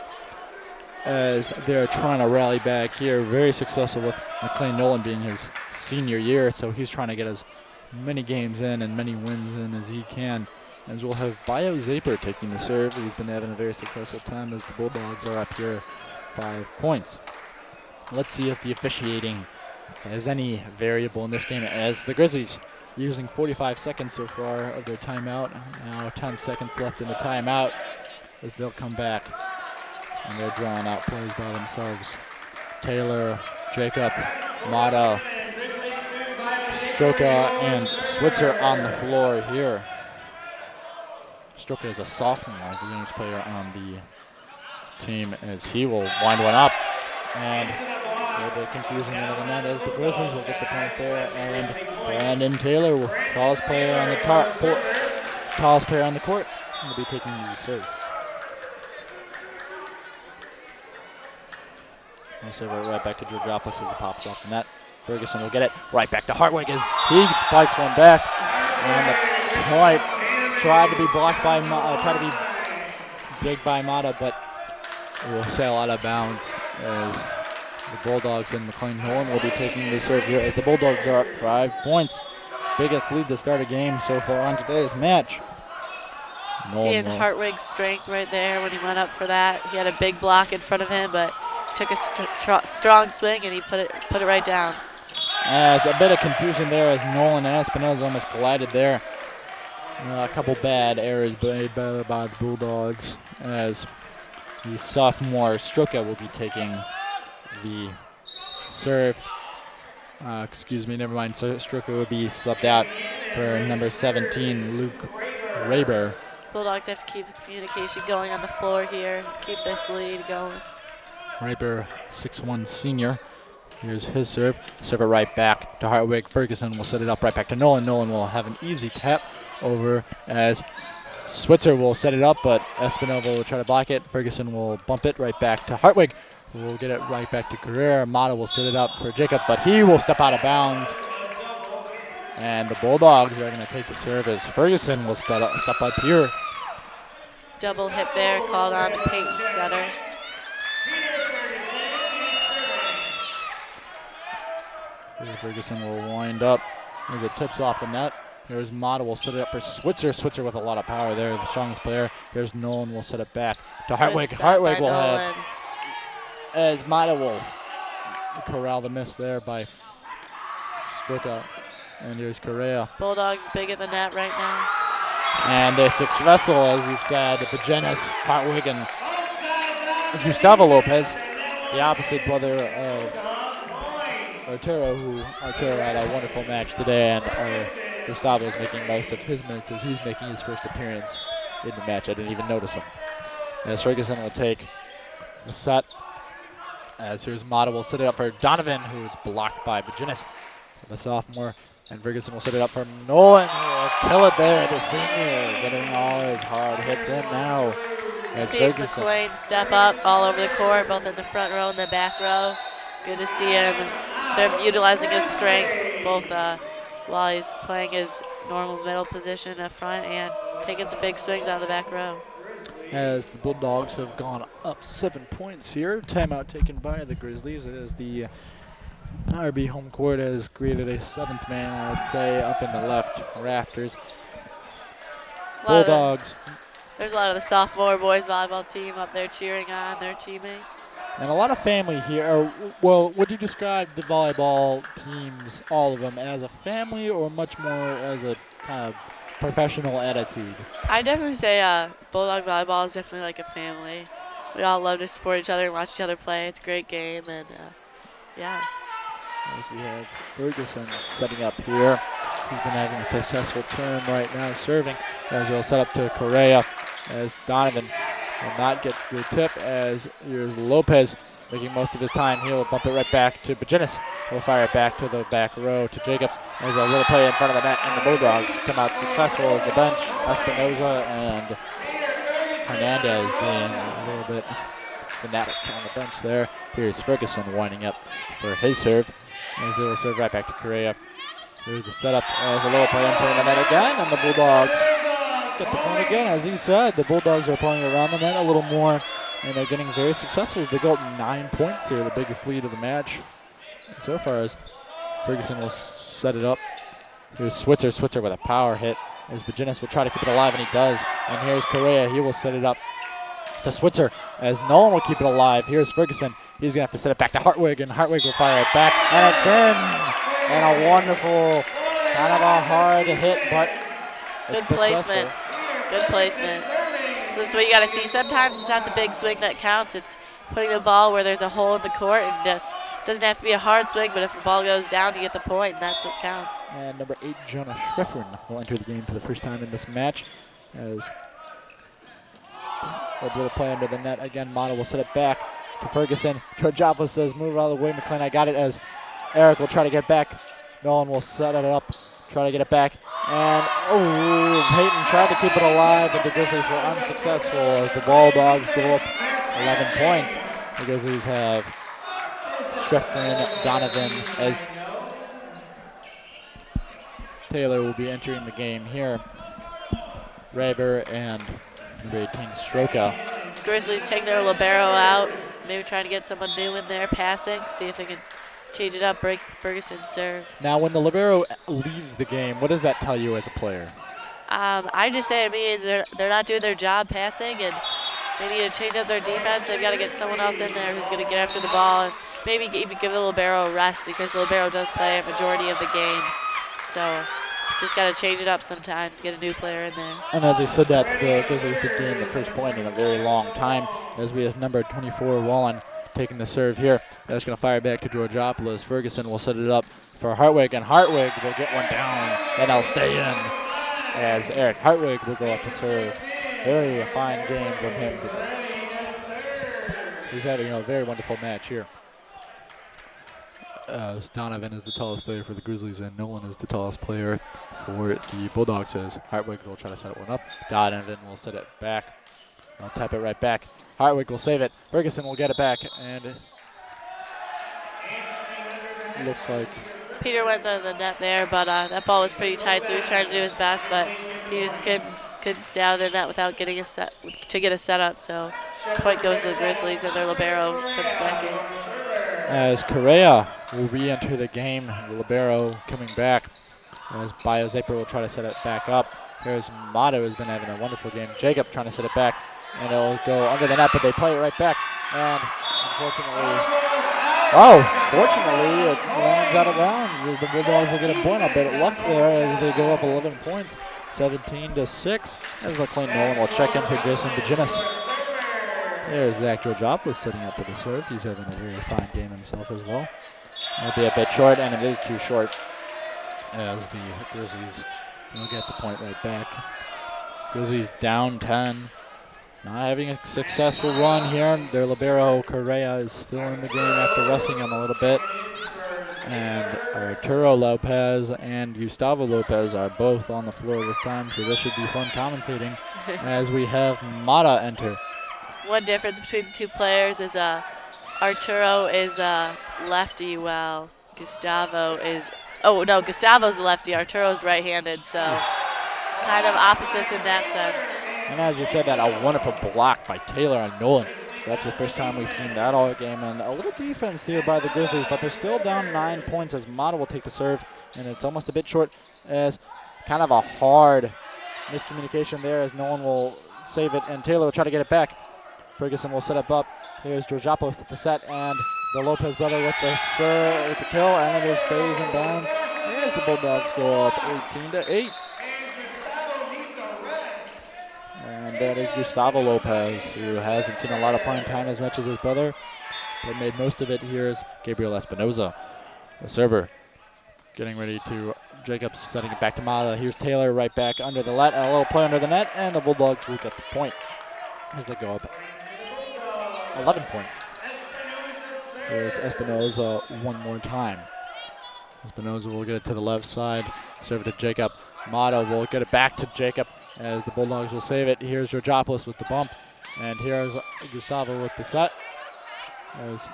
as they're trying to rally back here. Very successful with McLean Nolan being his senior year, so he's trying to get as many games in and many wins in as he can. As we'll have Bio Zaper taking the serve. He's been having a very successful time as the Bulldogs are up here 5 points. Let's see if the officiating has any variable in this game, as the Grizzlies using 45 seconds so far of their timeout. Now 10 seconds left in the timeout as they'll come back. And they're drawing out plays by themselves. Taylor, Jacob, Mata, Stroka, and Switzer on the floor here. Stroka is a sophomore, the youngest player on the team, as he will wind one up. And a little bit of confusion in the net as the Grizzlies will get the point there. And Brandon Taylor, will tallest player on the court, will be taking the serve. He'll serve it right back to Georgopoulos as it pops off the net. Ferguson will get it right back to Hartwig as he spikes one back. And the point tried to be blocked by by Mata, but it will sail out of bounds as the Bulldogs and McLean Nolan will be taking the serve here as the Bulldogs are up 5 points. Biggest lead to start a game so far on today's match. Seeing Hartwig's strength right there when he went up for that. He had a big block in front of him, but took a strong swing and he put it right down. It's a bit of confusion there as Nolan and Espinoza almost collided there. A couple bad errors made by the Bulldogs as the sophomore Stroka will be taking the serve. Never mind. So Stroka will be subbed out for number 17, Luke Raber. Bulldogs have to keep communication going on the floor here, keep this lead going. Raber, 6'1" senior. Here's his serve. Serve it right back to Hartwig. Ferguson will set it up right back to Nolan. Nolan will have an easy tap over as Switzer will set it up, but Espinoza will try to block it. Ferguson will bump it right back to Hartwig, who will get it right back to Carrera. Mata will set it up for Jacob, but he will step out of bounds. And the Bulldogs are going to take the serve as Ferguson will step up here. Double hit there, called on to Payton setter. Ferguson will wind up as it tips off the net. Here's Mata will set it up for Switzer. Switzer with a lot of power there, the strongest player. Here's Nolan will set it back to Hartwig. Hartwig will have as Mata will corral the miss there by Strica. And here's Correa. Bulldogs big in the net right now. And it's successful, as you've said, Bejenis, Hartwig, and Gustavo Lopez, the opposite brother of Arturo had a wonderful match today, and Gustavo is making most of his minutes as he's making his first appearance in the match. I didn't even notice him. As Ferguson will take the set, as here's Mata will set it up for Donovan, who is blocked by Bejenis, the sophomore. And Ferguson will set it up for Nolan, who will kill it there, the senior, getting all his hard hits in now. See McLean step up all over the court, both in the front row and the back row. Good to see him. They're utilizing his strength, both while he's playing his normal middle position up front and taking some big swings out of the back row. As the Bulldogs have gone up 7 points here. Timeout taken by the Grizzlies as the RB home court has created a seventh man, I would say, up in the left rafters. Bulldogs. There's a lot of the sophomore boys volleyball team up there cheering on their teammates. And a lot of family here. Well, would you describe the volleyball teams, all of them, as a family or much more as a kind of professional attitude? I definitely say Bulldog volleyball is definitely like a family. We all love to support each other and watch each other play. It's a great game, and yeah. As we have Ferguson setting up here. He's been having a successful turn right now, serving. As he'll set up to Correa, as Donovan will not get the tip, as here's Lopez making most of his time. He'll bump it right back to Bejenis. He'll fire it back to the back row to Jacobs. There's a little play in front of the net, and the Bulldogs come out successful at the bench. Espinoza and Hernandez being a little bit fanatic on the bench there. Here's Ferguson winding up for his serve, as he'll serve right back to Correa. Here's the setup as a little play in front of the net again, and the Bulldogs get the point again. As you said, the Bulldogs are playing around the net a little more, and they're getting very successful. They go up 9 points here, the biggest lead of the match so far, as Ferguson will set it up. Here's Switzer with a power hit, as Bejenis will try to keep it alive, and he does. And here's Correa, he will set it up to Switzer, as Nolan will keep it alive. Here's Ferguson, he's going to have to set it back to Hartwig, and Hartwig will fire it back, and it's in! And a wonderful, kind of a hard hit, but good placement. Good placement. So that's what you got to see. Sometimes it's not the big swing that counts. It's putting the ball where there's a hole in the court, and just doesn't have to be a hard swing, but if the ball goes down, you get the point, and that's what counts. And number 8, Jonah Schriffrin, will enter the game for the first time in this match, as a little play under the net. Again, Mata will set it back to Ferguson. Georgiopoulos says, move out of the way, McLean, I got it, as Eric will try to get back. Nolan will set it up, try to get it back. And, Payton tried to keep it alive, but the Grizzlies were unsuccessful as the Bulldogs go up 11 points. The Grizzlies have Schriffrin, Donovan, as Taylor will be entering the game here. Raber and number 18, Stroka. Grizzlies take their libero out, maybe trying to get someone new in there passing, see if they can change it up, break Ferguson's serve. Now, when the libero leaves the game, what does that tell you as a player? I just say it means they're not doing their job passing, and they need to change up their defense. They've got to get someone else in there who's going to get after the ball, and maybe even give the libero a rest, because the libero does play a majority of the game. So just got to change it up sometimes, get a new player in there. And as I said that, the Grizzlies did gain the first point in a very long time, as we have number 24, Wallen, taking the serve here. That's going to fire back to Georgiopoulos. Ferguson will set it up for Hartwig, and Hartwig will get one down, and I'll stay in, as Eric Hartwig will go up to serve. Very fine game from him. He's having a very wonderful match here. Donovan is the tallest player for the Grizzlies, and Nolan is the tallest player for the Bulldogs, as Hartwig will try to set one up. Donovan will set it back. I'll tap it right back. Hartwig will save it. Ferguson will get it back, and it looks like Peter went to the net there, but that ball was pretty tight, so he was trying to do his best, but he just couldn't stay out of the net without getting a set to get a setup. So point goes to the Grizzlies, and their libero comes back in. As Correa will re-enter the game, the libero coming back, as Bio Zaper will try to set it back up. Here's Mata, who's been having a wonderful game. Jacob trying to set it back, and it'll go under the net, but they play it right back. And Fortunately, it lands out of bounds. The Bulldogs will get a point. A bit of luck there as they go up 11 points, 17-6. As McLean Nolan will check in for Jason Baginis. There's Zach Georgopoulos sitting up for the serve. He's having a very fine game himself as well. It'll be a bit short, and it is too short as the Grizzlies will get the point right back. Grizzlies down 10. Not having a successful run here. Their libero Correa is still in the game after resting him a little bit. And Arturo Lopez and Gustavo Lopez are both on the floor this time, so this should be fun commentating as we have Mata enter. One difference between the two players is Arturo is a lefty while Gustavo is, Gustavo's a lefty, Arturo's right-handed, so kind of opposites in that sense. And as you said, that a wonderful block by Taylor on Nolan. That's the first time we've seen that all game. And a little defense here by the Grizzlies, but they're still down 9 points as Mata will take the serve. And it's almost a bit short as kind of a hard miscommunication there as Nolan will save it and Taylor will try to get it back. Ferguson will set up. Here's Georgopoulos with the set and the Lopez brother with the serve, with the kill, and it stays in bounds. As the Bulldogs go up 18-8. And that is Gustavo Lopez, who hasn't seen a lot of playing time as much as his brother, but made most of it. Here is Gabriel Espinoza, the server, getting ready to Jacobs, setting it back to Mata. Here's Taylor right back under the net, a little play under the net, and the Bulldogs will get the point as they go up 11 points. Here's Espinoza one more time. Espinoza will get it to the left side, serve it to Jacob. Mata will get it back to Jacob as the Bulldogs will save it. Here's Georgopoulos with the bump, and here's Gustavo with the set. As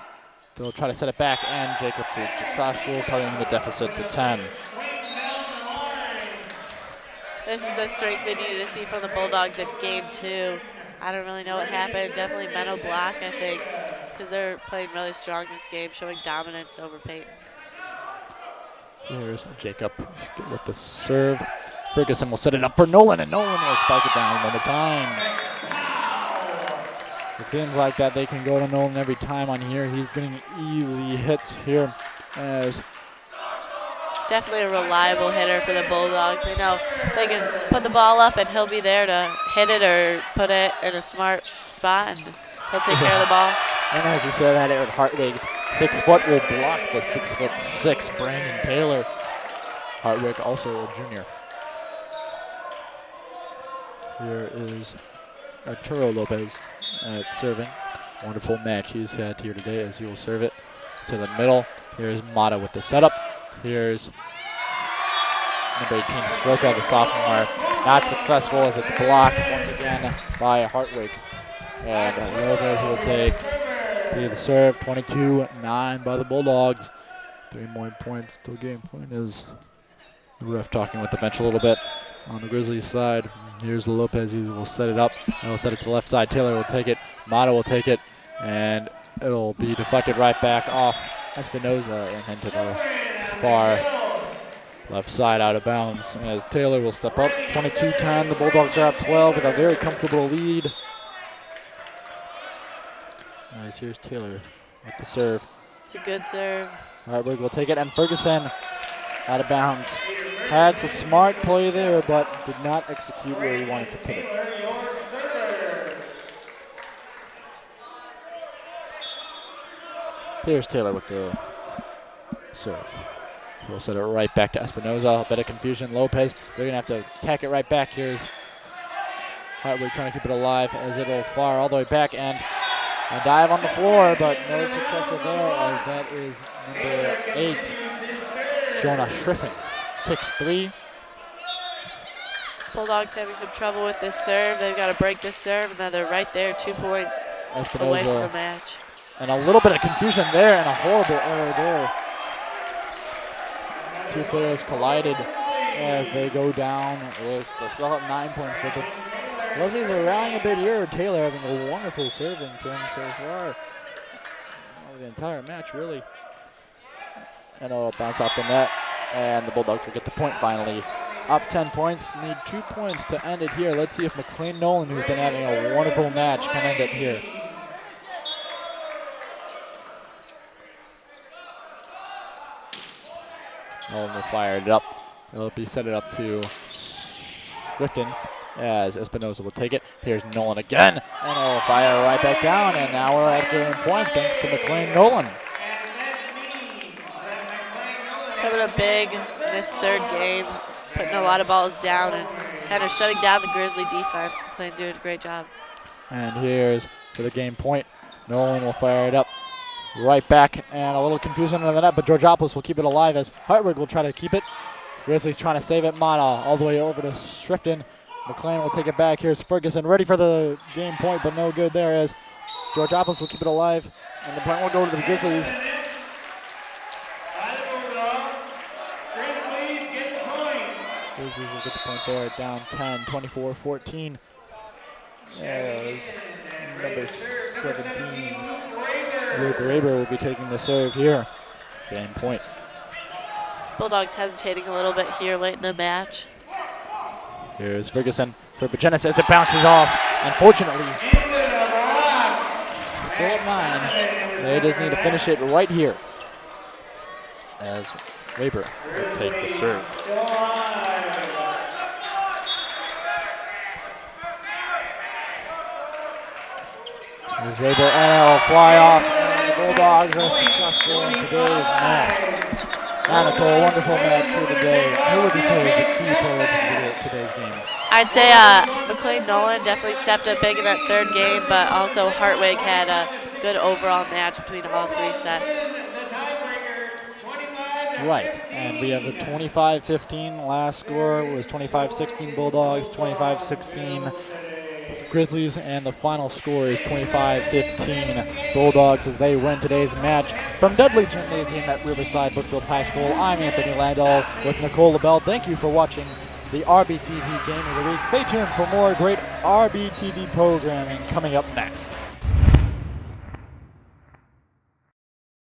they'll try to set it back, and Jacobs is successful, cutting the deficit to 10. This is the strength they needed to see from the Bulldogs in game 2. I don't really know what happened. Definitely mental block, I think, because they're playing really strong this game, showing dominance over Payton. Here's Jacob with the serve. Ferguson will set it up for Nolan, and Nolan will spike it down one more time. It seems like that they can go to Nolan every time on here. He's getting easy hits here. As definitely a reliable hitter for the Bulldogs. They know they can put the ball up, and he'll be there to hit it or put it in a smart spot, and he'll take care of the ball. And as you said, that at Hartwig, 6 foot will block the 6'6" Brandon Taylor. Hartwig also a junior. Here is Arturo Lopez at serving. Wonderful match he's had here today as he will serve it to the middle. Here's Mata with the setup. Here's number 18, Stroka, the sophomore. Not successful as it's blocked once again by Hartwig. And Lopez will take the serve, 22-9 by the Bulldogs. 3 more points till game point is the ref talking with the bench a little bit on the Grizzlies side. Here's Lopez, he will set it up. He'll set it to the left side. Taylor will take it. Mata will take it. And it'll be deflected right back off Espinoza and into the far left side out of bounds as Taylor will step up. 22-10, the Bulldogs are up 12 with a very comfortable lead. As here's Taylor with the serve. It's a good serve. Hartwig will take it, and Ferguson out of bounds. Had some smart play there, but did not execute where he wanted to put it. Here's Taylor with the serve. We'll set it right back to Espinoza. A bit of confusion. Lopez, they're going to have to tack it right back. Here's Hartwig trying to keep it alive as it'll fire all the way back and a dive on the floor, but no success there as that is number 8, Jonah Schriffen, 6'3". Bulldogs having some trouble with this serve. They've got to break this serve, and then they're right there, 2 points away from the match. And a little bit of confusion there and a horrible error there. 2 players collided as they go down. They're still up 9 points, but the Grizzlies are rallying a bit here. Taylor having a wonderful serving turn so far. The entire match, really. And it'll bounce off the net, and the Bulldogs will get the point finally. Up 10 points, need 2 points to end it here. Let's see if McLean Nolan, who's been having a wonderful match, can end it here. Nolan will fire it up. It'll be set it up to Griffin as Espinosa will take it. Here's Nolan again, and it'll fire right back down, and now we're at game point thanks to McLean Nolan. Coming up big in this third game, putting a lot of balls down and kind of shutting down the Grizzly defense. McLean's doing a great job. And here's for the game point. Nolan will fire it up right back, and a little confusion under the net, but Georgopoulos will keep it alive as Hartwig will try to keep it. Grizzlies trying to save it. Mata all the way over to Shrifton. McLean will take it back. Here's Ferguson ready for the game point, but no good there as Georgopoulos will keep it alive, and the point will go to the Grizzlies. Grizzlies will get the point there, down 10, 24-14. As number 17, Luke Raber will be taking the serve here. Game point. Bulldogs hesitating a little bit here late in the match. Here's Ferguson for Bajenis as it bounces off. Unfortunately, still at 9. They just need to finish it right here as Raber will take the serve. Here's Raber, and it'll fly off. And the Bulldogs are successful in today's match. Now, Nicole, a wonderful match here today. Who would you say is the key player to today's game? I'd say McLean Nolan definitely stepped up big in that third game, but also Hartwig had a good overall match between all 3 sets. Right, and we have a 25-15. Last score was 25-16 Bulldogs, 25-16 Grizzlies, and the final score is 25-15 Bulldogs as they win today's match. From Dudley Gymnasium at Riverside Brookfield High School, I'm Anthony Landau with Nicole LaBelle. Thank you for watching the RBTV Game of the Week. Stay tuned for more great RBTV programming coming up next.